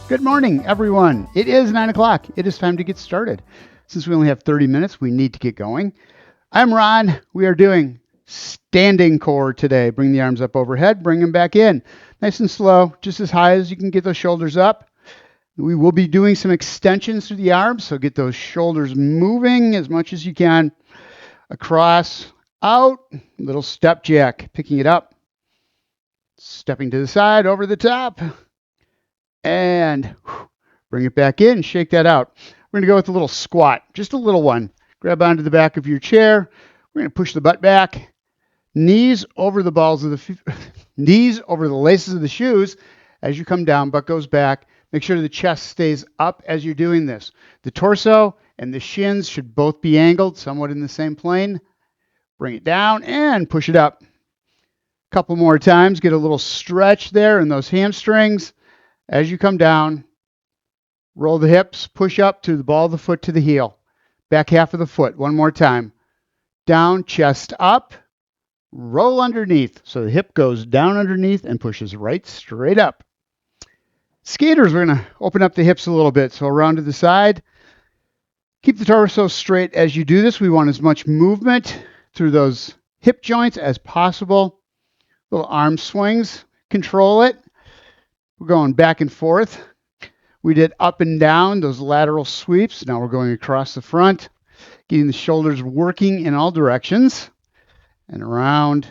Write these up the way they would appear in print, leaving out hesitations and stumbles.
Good morning, everyone. It is 9 o'clock. It is time to get started. Since we only have 30 minutes, we need to get going. I'm Ron. We are doing standing core today. Bring the arms up overhead, bring them back in. Nice and slow, just as high as you can get those shoulders up. We will be doing some extensions through the arms, so get those shoulders moving as much as you can. Across, out, little step jack, picking it up. Stepping to the side, over the top. And bring it back in, shake that out. We're going to go with a little squat, just a little one. Grab onto the back of your chair. We're going to push the butt back, knees over the balls of the knees over the laces of the shoes. As you come down, butt goes back. Make sure the chest stays up as you're doing this. The torso and the shins should both be angled, somewhat in the same plane. Bring it down and push it up. A couple more times. Get a little stretch there in those hamstrings. As you come down, roll the hips, push up to the ball of the foot to the heel. Back half of the foot. One more time. Down, chest up, roll underneath. So the hip goes down underneath and pushes right straight up. Skaters, we're going to open up the hips a little bit. So around to the side. Keep the torso straight as you do this. We want as much movement through those hip joints as possible. Little arm swings. Control it. We're going back and forth. We did up and down, those lateral sweeps. Now we're going across the front, getting the shoulders working in all directions and around.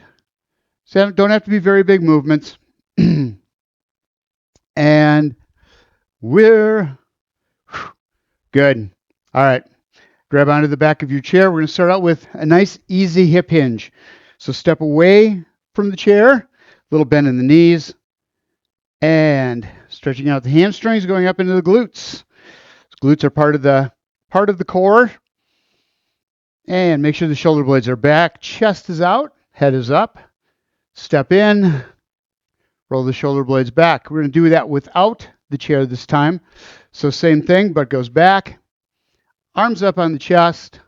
So don't have to be very big movements. And we're good. All right. Grab onto the back of your chair. We're going to start out with a nice, easy hip hinge. So step away from the chair, little bend in the knees. And stretching out the hamstrings, going up into the glutes. Glutes are part of the core. And make sure the shoulder blades are back. Chest is out. Head is up. Step in. Roll the shoulder blades back. We're going to do that without the chair this time. So same thing, but goes back. Arms up on the chest.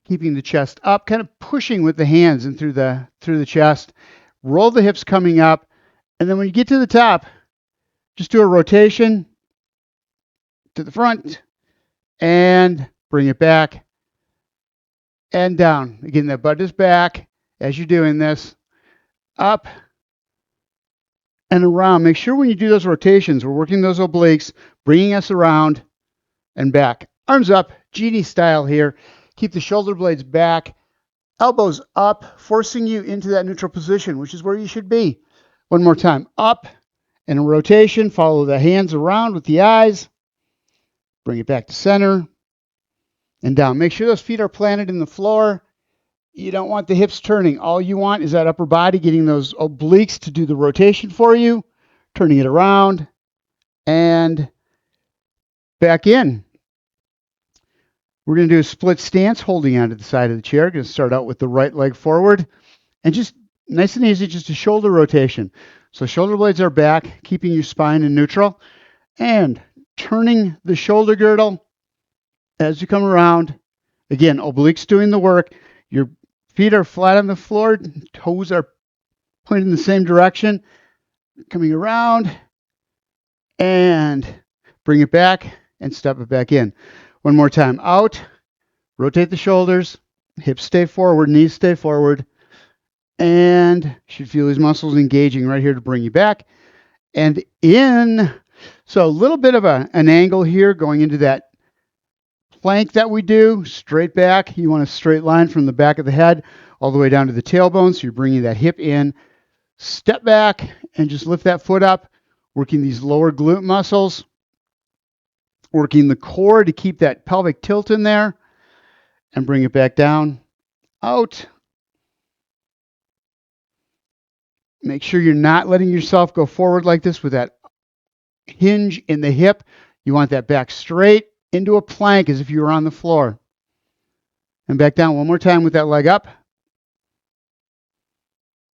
Keeping the chest up. Kind of pushing with the hands in through the chest. Roll the hips coming up. And then when you get to the top, just do a rotation to the front and bring it back and down. Again, the butt is back as you're doing this. Up and around. Make sure when you do those rotations, we're working those obliques, bringing us around and back. Arms up, genie style here. Keep the shoulder blades back, elbows up, forcing you into that neutral position, which is where you should be. One more time. Up and a rotation. Follow the hands around with the eyes. Bring it back to center and down. Make sure those feet are planted in the floor. You don't want the hips turning. All you want is that upper body getting those obliques to do the rotation for you. Turning it around and back in. We're going to do a split stance, holding onto the side of the chair. Going to start out with the right leg forward and just nice and easy, just a shoulder rotation. So shoulder blades are back, keeping your spine in neutral. And turning the shoulder girdle as you come around. Again, obliques doing the work. Your feet are flat on the floor. Toes are pointing in the same direction. Coming around. And bring it back and step it back in. One more time. Out. Rotate the shoulders. Hips stay forward. Knees stay forward. And you should feel these muscles engaging right here to bring you back. And in. So a little bit of an angle here going into that plank that we do. Straight back. You want a straight line from the back of the head all the way down to the tailbone. So you're bringing that hip in. Step back and just lift that foot up. Working these lower glute muscles. Working the core to keep that pelvic tilt in there. And bring it back down. Out. Make sure you're not letting yourself go forward like this with that hinge in the hip. You want that back straight into a plank as if you were on the floor. And back down one more time with that leg up.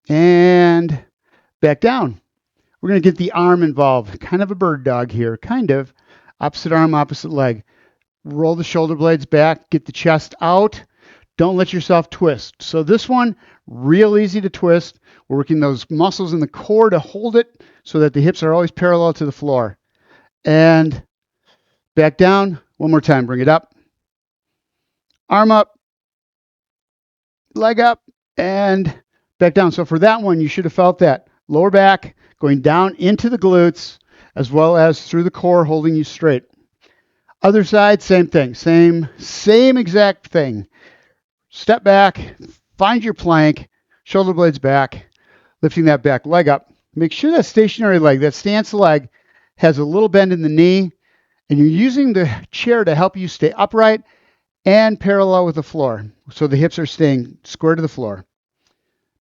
And back down. We're going to get the arm involved. Kind of a bird dog here. Kind of. Opposite arm, opposite leg. Roll the shoulder blades back. Get the chest out. Don't let yourself twist. So this one, real easy to twist. We're working those muscles in the core to hold it so that the hips are always parallel to the floor. And back down. One more time. Bring it up. Arm up. Leg up. And back down. So for that one, you should have felt that. Lower back going down into the glutes as well as through the core, holding you straight. Other side, same thing. Same exact thing. Step back, find your plank, shoulder blades back, lifting that back leg up. Make sure that stationary leg, that stance leg, has a little bend in the knee, and you're using the chair to help you stay upright and parallel with the floor. So the hips are staying square to the floor.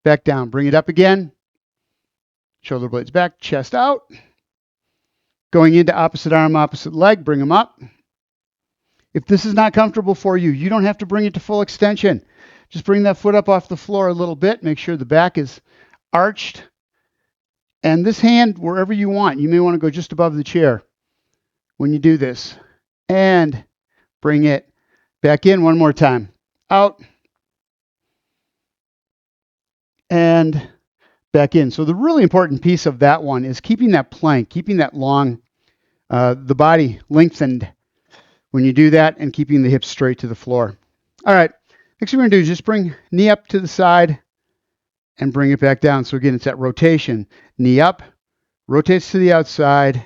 Back down, bring it up again. Shoulder blades back, chest out. Going into opposite arm, opposite leg, bring them up. If this is not comfortable for you, you don't have to bring it to full extension. Just bring that foot up off the floor a little bit. Make sure the back is arched. And this hand, wherever you want. You may want to go just above the chair when you do this. And bring it back in one more time. Out. And back in. So the really important piece of that one is keeping that plank, keeping that long, the body lengthened when you do that, and keeping the hips straight to the floor. All right, next thing we're going to do is just bring knee up to the side and bring it back down. So again, it's that rotation. Knee up, rotates to the outside,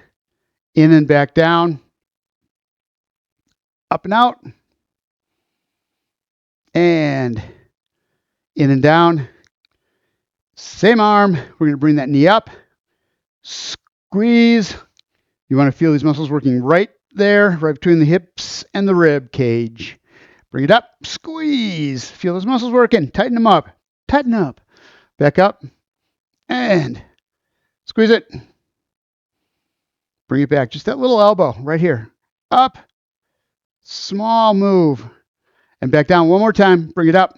in and back down, up and out, and in and down. Same arm, we're going to bring that knee up, squeeze. You want to feel these muscles working right there, right between the hips and the rib cage. Bring it up, squeeze. Feel those muscles working. Tighten them up. Tighten up. Back up and squeeze it. Bring it back. Just that little elbow right here. Up. Small move. And back down one more time. Bring it up.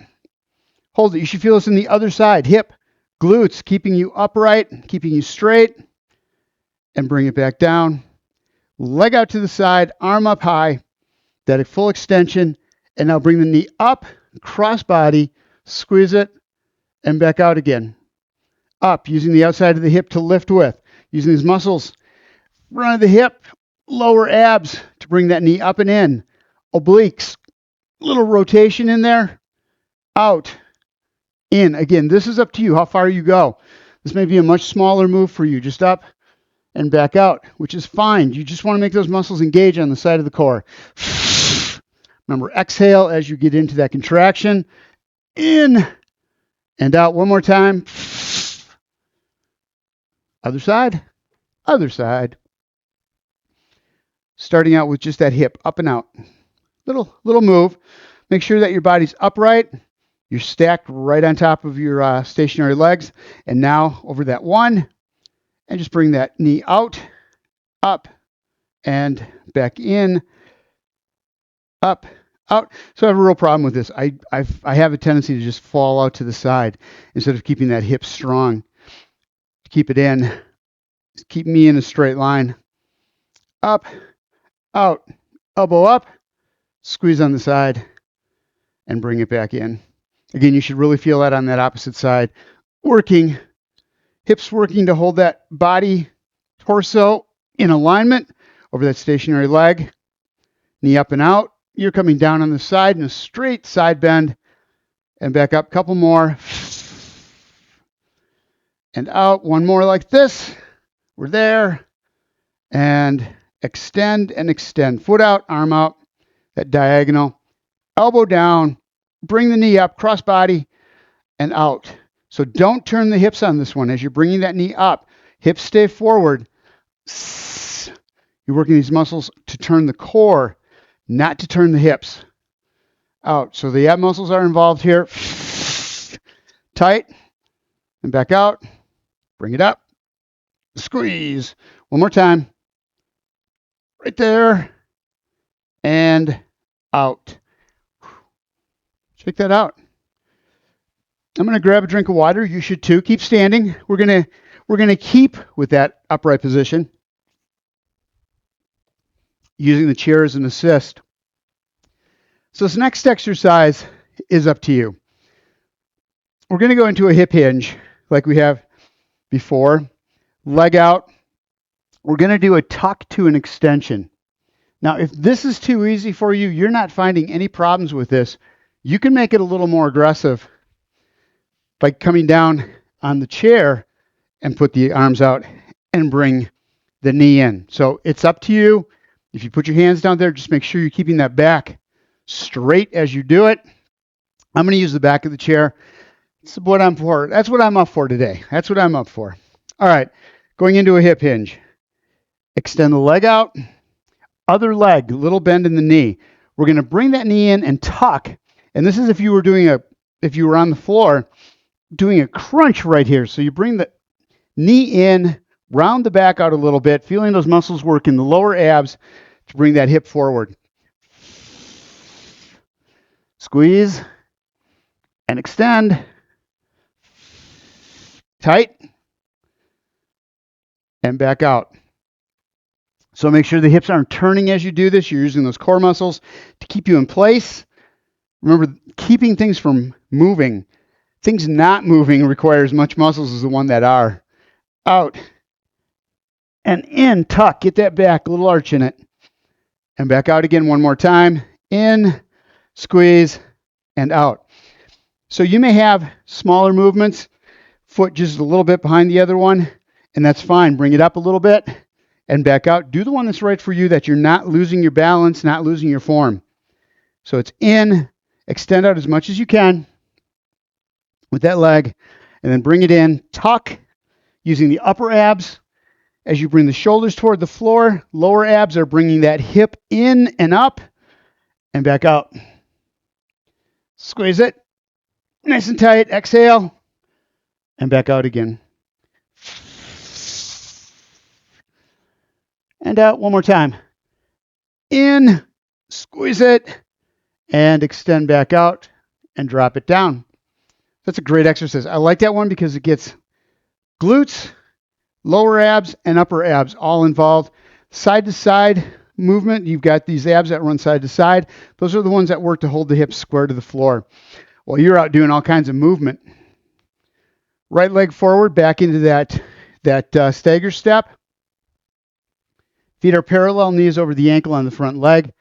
Hold it. You should feel this in the other side. Hip, glutes, keeping you upright, keeping you straight. And bring it back down. Leg out to the side, arm up high, that full extension, and now bring the knee up, cross body, squeeze it, and back out again. Up, using the outside of the hip to lift with, using these muscles, front of the hip, lower abs to bring that knee up and in, obliques, little rotation in there, out, in. Again, this is up to you, how far you go. This may be a much smaller move for you, just up and back out, which is fine. You just want to make those muscles engage on the side of the core. Remember, exhale as you get into that contraction. In and out one more time. Other side, other side. Starting out with just that hip, up and out. Little move. Make sure that your body's upright. You're stacked right on top of your stationary legs. And now over that one. And just bring that knee out, up, and back in, up, out. So I have a real problem with this. I have a tendency to just fall out to the side instead of keeping that hip strong. Keep it in. Keep me in a straight line. Up, out, elbow up, squeeze on the side, and bring it back in. Again, you should really feel that on that opposite side. Working. Hips working to hold that body, torso in alignment over that stationary leg. Knee up and out. You're coming down on the side in a straight side bend. And back up. Couple more. And out. One more like this. We're there. And extend and extend. Foot out, arm out. That diagonal. Elbow down. Bring the knee up. Cross body. And out. So don't turn the hips on this one as you're bringing that knee up. Hips stay forward. You're working these muscles to turn the core, not to turn the hips out. So the ab muscles are involved here. Tight. And back out. Bring it up. Squeeze. One more time. Right there. And out. Check that out. I'm going to grab a drink of water. You should too. Keep standing. We're going to keep with that upright position, using the chair as an assist. So this next exercise is up to you. We're going to go into a hip hinge like we have before. Leg out. We're going to do a tuck to an extension. Now, if this is too easy for you, you're not finding any problems with this, you can make it a little more aggressive by coming down on the chair and put the arms out and bring the knee in. So it's up to you. If you put your hands down there, just make sure you're keeping that back straight as you do it. I'm going to use the back of the chair. That's what I'm for. That's what I'm up for today. That's what I'm up for. All right, going into a hip hinge. Extend the leg out. Other leg, little bend in the knee. We're going to bring that knee in and tuck. And this is if you were on the floor doing a crunch right here. So you bring the knee in, round the back out a little bit, feeling those muscles work in the lower abs to bring that hip forward. Squeeze and extend. Tight and back out. So make sure the hips aren't turning as you do this. You're using those core muscles to keep you in place. Remember, keeping things from moving. Things not moving require as much muscles as the one that are. Out and in, tuck. Get that back, a little arch in it. And back out again one more time. In, squeeze, and out. So you may have smaller movements, foot just a little bit behind the other one, and that's fine. Bring it up a little bit and back out. Do the one that's right for you, that you're not losing your balance, not losing your form. So it's in, extend out as much as you can with that leg, and then bring it in, tuck, using the upper abs. As you bring the shoulders toward the floor, lower abs are bringing that hip in and up and back out. Squeeze it, nice and tight, exhale, and back out again. And out one more time. In, squeeze it, and extend back out and drop it down. That's a great exercise. I like that one because it gets glutes, lower abs, and upper abs all involved. Side to side movement, you've got these abs that run side to side. Those are the ones that work to hold the hips square to the floor while you're out doing all kinds of movement. Right leg forward, back into that stagger step. Feet are parallel, knees over the ankle on the front leg.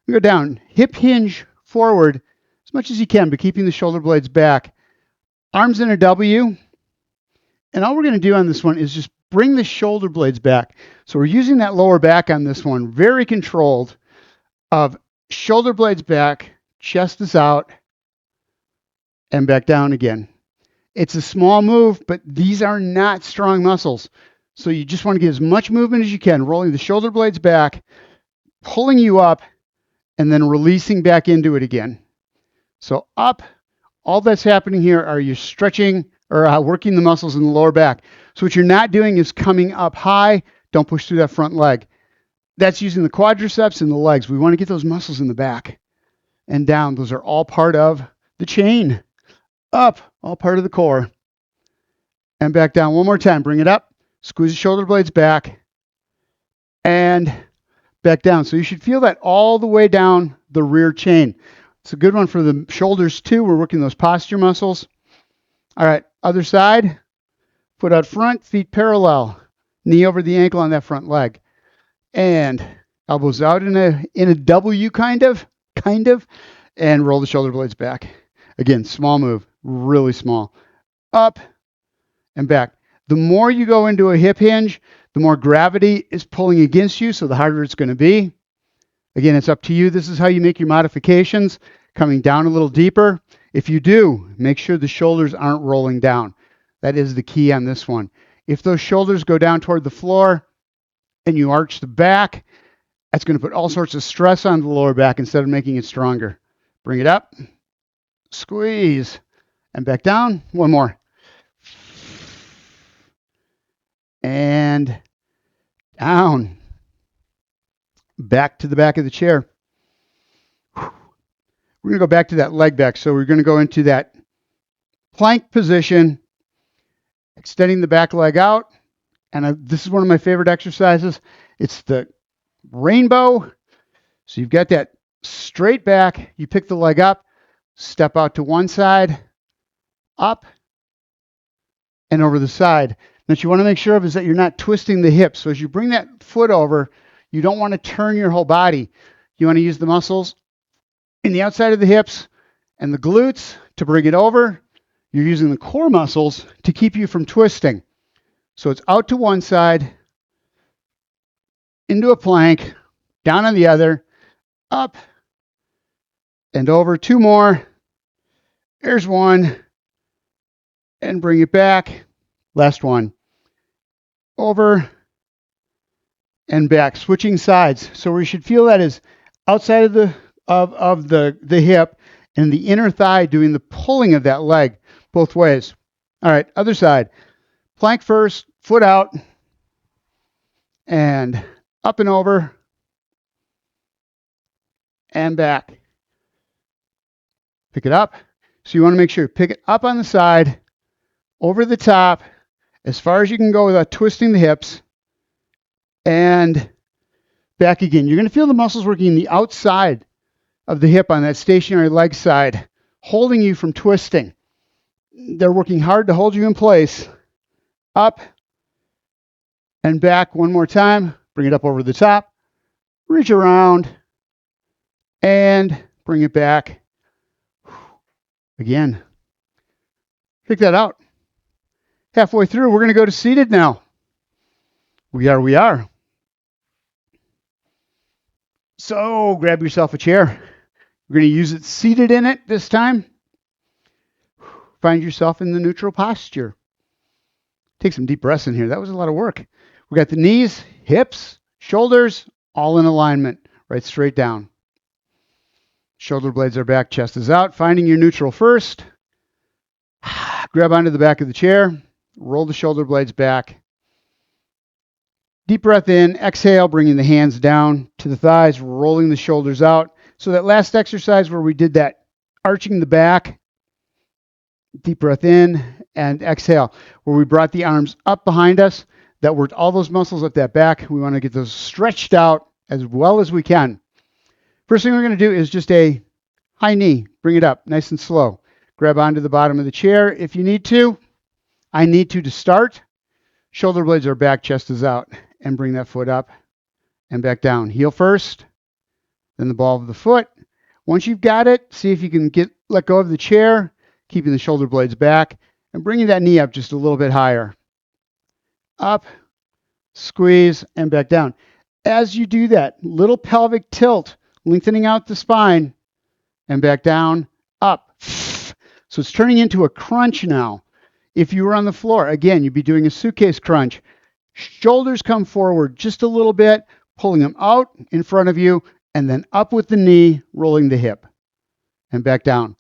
We go down, hip hinge forward as much as you can, but keeping the shoulder blades back. Arms in a W. And all we're going to do on this one is just bring the shoulder blades back. So we're using that lower back on this one, very controlled, of shoulder blades back, chest is out, and back down again. It's a small move, but these are not strong muscles. So you just want to get as much movement as you can, rolling the shoulder blades back, pulling you up, and then releasing back into it again. So up, all that's happening here are you stretching or working the muscles in the lower back. So what you're not doing is coming up high. Don't push through that front leg. That's using the quadriceps and the legs. We want to get those muscles in the back and down. Those are all part of the chain. Up, all part of the core. And back down one more time. Bring it up. Squeeze the shoulder blades back and back down. So you should feel that all the way down the rear chain. It's a good one for the shoulders too. We're working those posture muscles. All right, other side. Foot out front, feet parallel. Knee over the ankle on that front leg. And elbows out in a W kind of, and roll the shoulder blades back. Again, small move, really small. Up and back. The more you go into a hip hinge, the more gravity is pulling against you, so the harder it's going to be. Again, it's up to you. This is how you make your modifications, coming down a little deeper. If you do, make sure the shoulders aren't rolling down. That is the key on this one. If those shoulders go down toward the floor and you arch the back, that's going to put all sorts of stress on the lower back instead of making it stronger. Bring it up, squeeze, and back down. One more. And down. Back to the back of the chair. We're going to go back to that leg back. So we're going to go into that plank position, extending the back leg out. And this is one of my favorite exercises. It's the rainbow. So you've got that straight back. You pick the leg up, step out to one side, up, and over the side. Now, what you want to make sure of is that you're not twisting the hips. So as you bring that foot over, you don't want to turn your whole body. You want to use the muscles in the outside of the hips and the glutes to bring it over. You're using the core muscles to keep you from twisting. So it's out to one side, into a plank, down on the other, up, and over. Two more. There's one. And bring it back. Last one. Over and back. Switching sides. So where you should feel that is outside of the hip and the inner thigh doing the pulling of that leg both ways. All right, other side. Plank first, foot out, and up and over, and back. Pick it up. So you want to make sure you pick it up on the side, over the top, as far as you can go without twisting the hips, and back again. You're going to feel the muscles working the outside of the hip on that stationary leg side, holding you from twisting. They're working hard to hold you in place. Up and back one more time. Bring it up over the top. Reach around and bring it back. Again. Pick that out. Halfway through, we're going to go to seated now. We are. So grab yourself a chair. We're going to use it seated in it this time. Find yourself in the neutral posture. Take some deep breaths in here. That was a lot of work. We got the knees, hips, shoulders, all in alignment, right straight down. Shoulder blades are back, chest is out. Finding your neutral first. Grab onto the back of the chair. Roll the shoulder blades back. Deep breath in. Exhale, bringing the hands down to the thighs, rolling the shoulders out. So that last exercise where we did that arching the back, deep breath in and exhale, where we brought the arms up behind us, that worked all those muscles at that back. We want to get those stretched out as well as we can. First thing we're going to do is just a high knee. Bring it up nice and slow. Grab onto the bottom of the chair if you need to. I need to start. Shoulder blades are back, chest is out. And bring that foot up and back down. Heel first, then the ball of the foot. Once you've got it, see if you can let go of the chair, keeping the shoulder blades back, and bringing that knee up just a little bit higher. Up, squeeze, and back down. As you do that, little pelvic tilt, lengthening out the spine, and back down, up. So it's turning into a crunch now. If you were on the floor, again, you'd be doing a suitcase crunch. Shoulders come forward just a little bit, pulling them out in front of you, and then up with the knee, rolling the hip, and back down.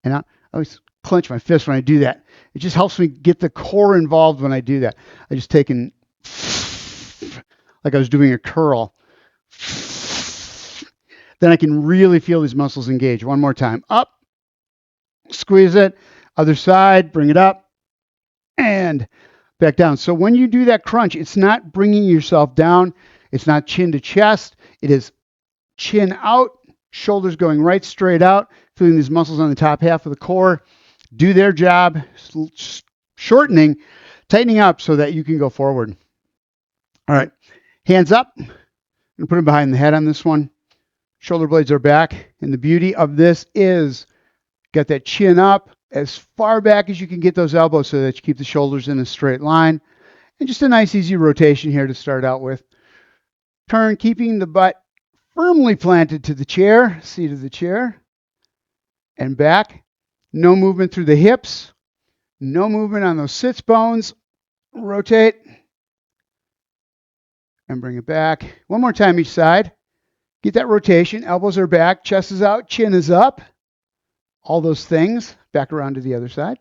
And I always clench my fist when I do that. It just helps me get the core involved when I do that. I just take and like I was doing a curl. Then I can really feel these muscles engage. One more time. Up, squeeze it. Other side, bring it up, and back down. So when you do that crunch, it's not bringing yourself down. It's not chin to chest. It is chin out, shoulders going right straight out, feeling these muscles on the top half of the core do their job, shortening, tightening up so that you can go forward. All right, hands up. I'm going to put them behind the head on this one. Shoulder blades are back. And the beauty of this is get that chin up as far back as you can get those elbows so that you keep the shoulders in a straight line. And just a nice easy rotation here to start out with. Turn, keeping the butt firmly planted to the chair, seat of the chair, and back. No movement through the hips. No movement on those sits bones. Rotate. And bring it back. One more time each side. Get that rotation. Elbows are back. Chest is out. Chin is up. All those things. Back around to the other side.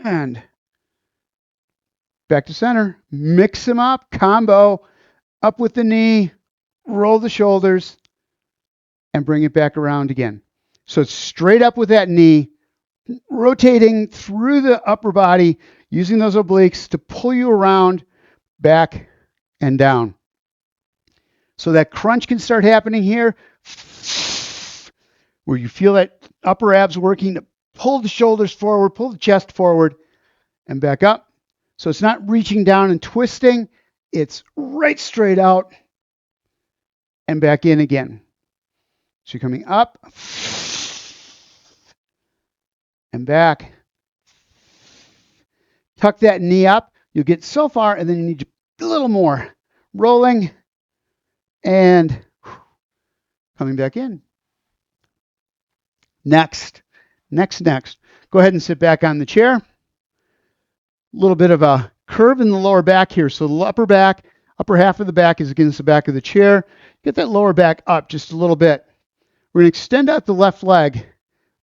And back to center. Mix them up. Combo. Up with the knee. Roll the shoulders. And bring it back around again. So it's straight up with that knee. Rotating through the upper body. Using those obliques to pull you around. Back and down. So that crunch can start happening here. where you feel that upper abs working to pull the shoulders forward, pull the chest forward, and back up. So it's not reaching down and twisting. It's right straight out and back in again. So you're coming up and back. Tuck that knee up. You'll get so far, and then you need a little more. Rolling and coming back in. Next. Go ahead and sit back on the chair. A little bit of a curve in the lower back here. So the upper half of the back is against the back of the chair. Get that lower back up just a little bit. We're going to extend out the left leg.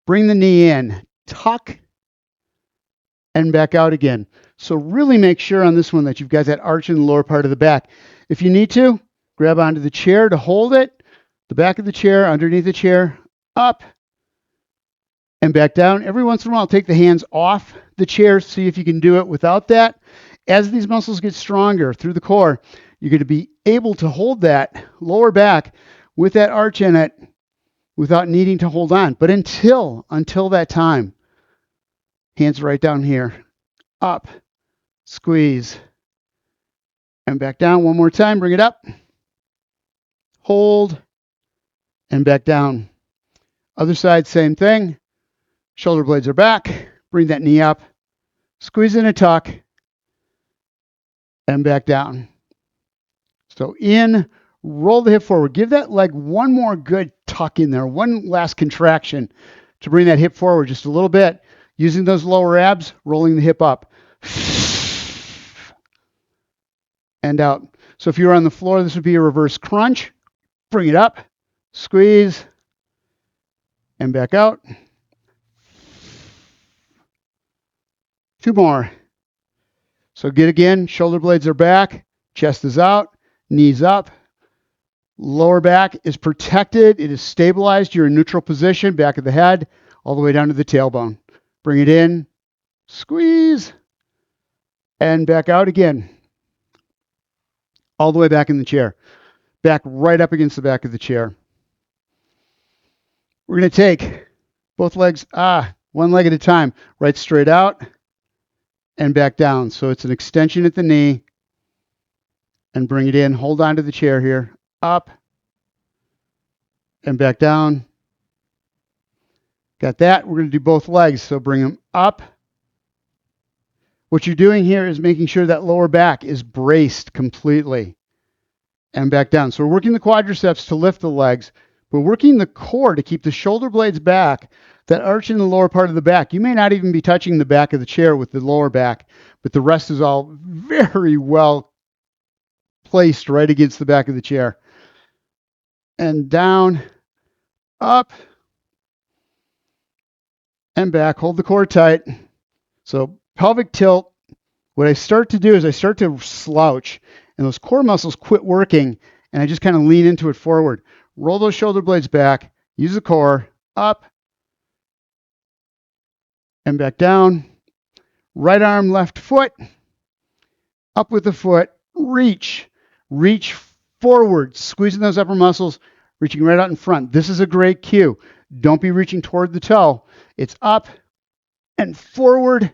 Bring the knee in. Tuck and back out again. So really make sure on this one that you've got that arch in the lower part of the back. If you need to, grab onto the chair to hold it. The back of the chair, underneath the chair, up and back down. Every once in a while, take the hands off the chair. See if you can do it without that. As these muscles get stronger through the core, you're going to be able to hold that lower back with that arch in it without needing to hold on. But until that time, hands right down here, up, squeeze, and back down. One more time, bring it up, hold, and back down. Other side, same thing. Shoulder blades are back. Bring that knee up, squeeze in a tuck, and back down. So in, roll the hip forward. Give that leg one more good tuck in there, one last contraction to bring that hip forward just a little bit. Using those lower abs, rolling the hip up. And out. So if you're on the floor, this would be a reverse crunch. Bring it up, squeeze, and back out. 2 more. So get again, shoulder blades are back, chest is out, knees up, lower back is protected, it is stabilized, you're in neutral position, back of the head, all the way down to the tailbone. Bring it in, squeeze, and back out again. All the way back in the chair. Back right up against the back of the chair. We're going to take both legs, one leg at a time, right straight out and back down. So it's an extension at the knee and bring it in. Hold on to the chair here. Up and back down. Got that? We're going to do both legs. So bring them up. What you're doing here is making sure that lower back is braced completely and back down. So we're working the quadriceps to lift the legs. We're working the core to keep the shoulder blades back, that arch in the lower part of the back. You may not even be touching the back of the chair with the lower back, but the rest is all very well placed right against the back of the chair. And down, up, and back. Hold the core tight. So pelvic tilt. What I start to do is I start to slouch, and those core muscles quit working, and I just kind of lean into it forward. Roll those shoulder blades back. Use the core. Up and back down. Right arm, left foot. Up with the foot. Reach. Reach forward. Squeezing those upper muscles. Reaching right out in front. This is a great cue. Don't be reaching toward the toe. It's up and forward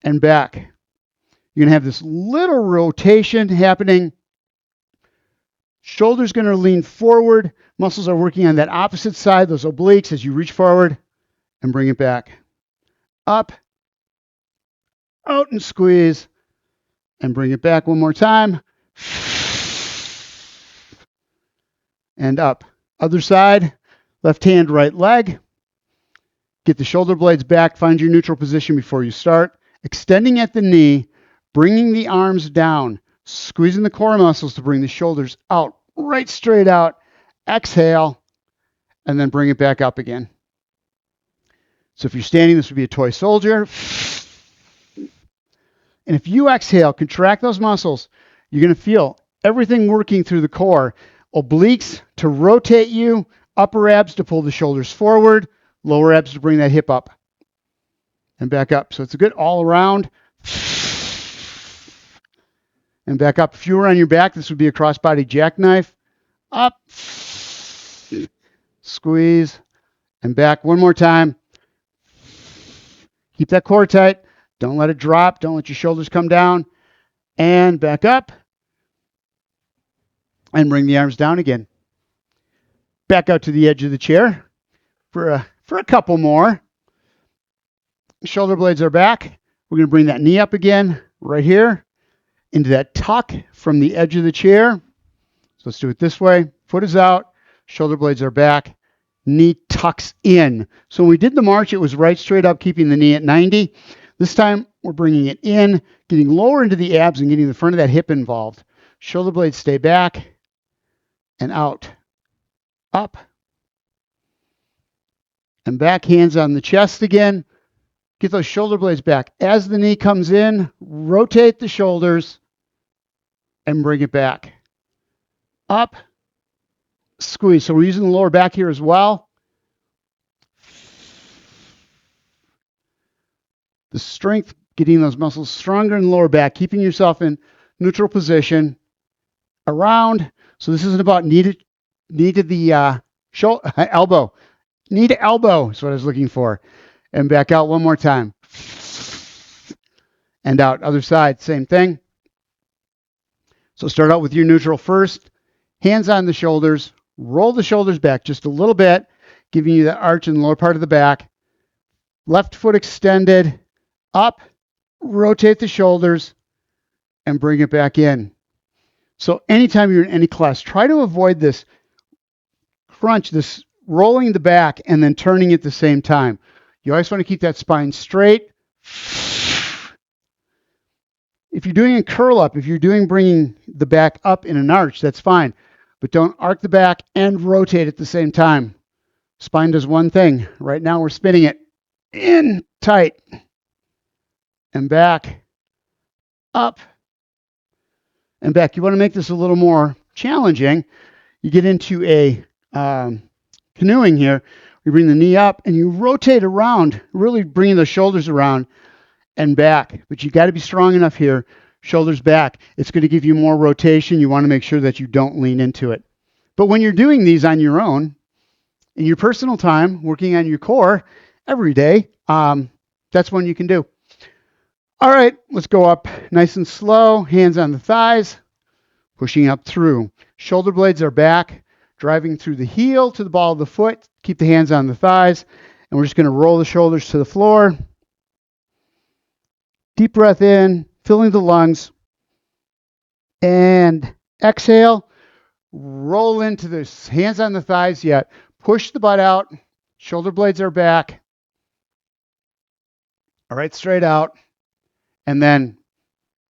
and back. You're going to have this little rotation happening. Shoulders going to lean forward. Muscles are working on that opposite side, those obliques, as you reach forward and bring it back. Up, out and squeeze, and bring it back one more time. And up. Other side, left hand, right leg. Get the shoulder blades back. Find your neutral position before you start. Extending at the knee, bringing the arms down, squeezing the core muscles to bring the shoulders out, right straight out. Exhale, and then bring it back up again. So if you're standing, this would be a toy soldier. And if you exhale, contract those muscles, you're going to feel everything working through the core. Obliques to rotate you, upper abs to pull the shoulders forward, lower abs to bring that hip up and back up. So it's a good all around. And back up. If you were on your back, this would be a crossbody jackknife. Up. squeeze, and back one more time. Keep that core tight. Don't let it drop. Don't let your shoulders come down. And back up. And bring the arms down again. Back out to the edge of the chair for a couple more. Shoulder blades are back. We're going to bring that knee up again right here into that tuck from the edge of the chair. So let's do it this way. Foot is out. Shoulder blades are back. Knee tucks in. So when we did the march, it was right straight up, keeping the knee at 90. This time, we're bringing it in, getting lower into the abs and getting the front of that hip involved. Shoulder blades stay back and out. Up and back, hands on the chest again. Get those shoulder blades back. As the knee comes in, rotate the shoulders and bring it back. Up, squeeze. So we're using the lower back here as well. The strength, getting those muscles stronger in the lower back, keeping yourself in neutral position. Around. So this isn't about knee to the elbow. Knee to elbow is what I was looking for. And back out one more time. And out. Other side, same thing. So start out with your neutral first. Hands on the shoulders. Roll the shoulders back just a little bit, giving you the arch in the lower part of the back. Left foot extended. Up. Rotate the shoulders. And bring it back in. So anytime you're in any class, try to avoid this crunch, this rolling the back and then turning at the same time. You always want to keep that spine straight. If you're doing a curl up, if you're doing bringing the back up in an arch, that's fine. But don't arc the back and rotate at the same time. Spine does one thing. Right now we're spinning it in tight and back, up and back. You want to make this a little more challenging. You get into a canoeing here. You bring the knee up and you rotate around, really bringing the shoulders around and back. But you got to be strong enough here. Shoulders back. It's going to give you more rotation. You want to make sure that you don't lean into it. But when you're doing these on your own, in your personal time, working on your core every day, that's when you can do. All right, let's go up nice and slow. Hands on the thighs, pushing up through. Shoulder blades are back, driving through the heel to the ball of the foot. Keep the hands on the thighs. And we're just going to roll the shoulders to the floor. Deep breath in, filling the lungs. And exhale. Roll into this. Hands on the thighs yet. Push the butt out. Shoulder blades are back. All right, straight out. And then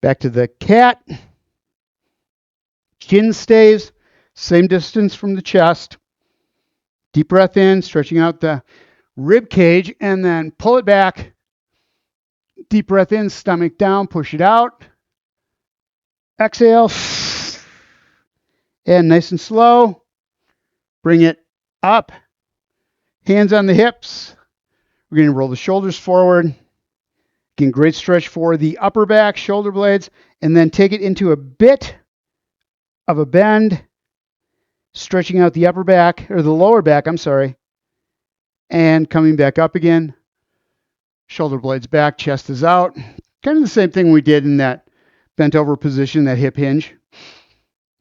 back to the cat. Chin stays. Same distance from the chest. Deep breath in, stretching out the rib cage, and then pull it back. Deep breath in, stomach down, push it out. Exhale. And nice and slow. Bring it up. Hands on the hips. We're going to roll the shoulders forward. Again, great stretch for the upper back, shoulder blades, and then take it into a bit of a bend. Stretching out the upper back, or the lower back, I'm sorry. And coming back up again. Shoulder blades back, chest is out. Kind of the same thing we did in that bent over position, that hip hinge.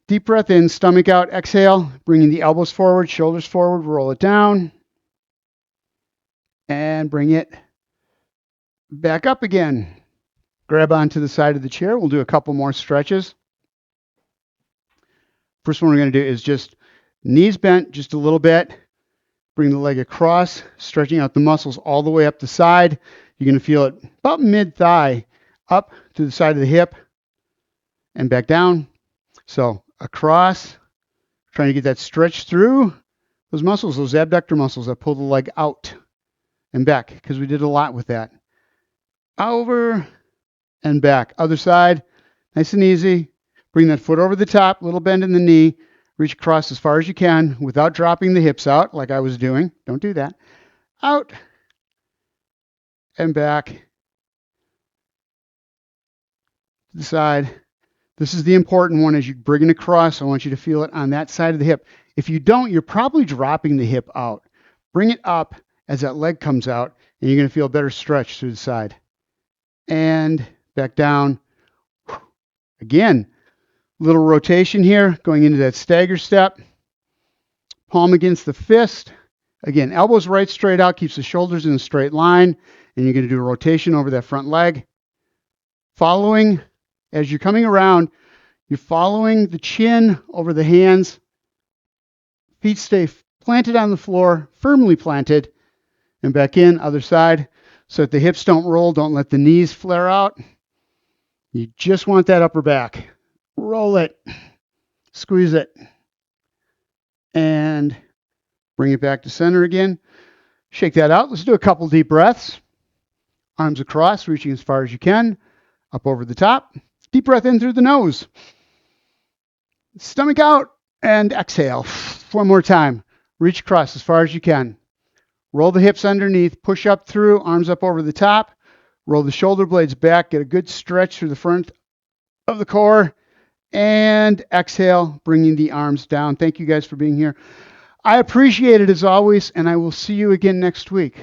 Deep breath in, stomach out, exhale. Bringing the elbows forward, shoulders forward, roll it down. And bring it back up again. Grab onto the side of the chair. We'll do a couple more stretches. First one we're going to do is just knees bent just a little bit. Bring the leg across, stretching out the muscles all the way up the side. You're going to feel it about mid-thigh, up to the side of the hip and back down. So across, trying to get that stretch through those muscles, those abductor muscles that pull the leg out and back, because we did a lot with that. Over and back. Other side, nice and easy. Bring that foot over the top, little bend in the knee. Reach across as far as you can without dropping the hips out like I was doing. Don't do that. Out and back. To the side. This is the important one. As you bring it across, I want you to feel it on that side of the hip. If you don't, you're probably dropping the hip out. Bring it up as that leg comes out, and you're going to feel a better stretch through the side. And back down. Again, little rotation here, going into that stagger step. Palm against the fist. Again, elbows right straight out, keeps the shoulders in a straight line. And you're going to do a rotation over that front leg. Following, as you're coming around, you're following the chin over the hands. Feet stay planted on the floor, firmly planted. And back in, other side. So that the hips don't roll, don't let the knees flare out. You just want that upper back. Roll it. Squeeze it. And bring it back to center again. Shake that out. Let's do a couple deep breaths. Arms across, reaching as far as you can. Up over the top. Deep breath in through the nose. Stomach out and exhale. One more time. Reach across as far as you can. Roll the hips underneath. Push up through. Arms up over the top. Roll the shoulder blades back. Get a good stretch through the front of the core. And exhale, bringing the arms down. Thank you guys for being here. I appreciate it as always, and I will see you again next week.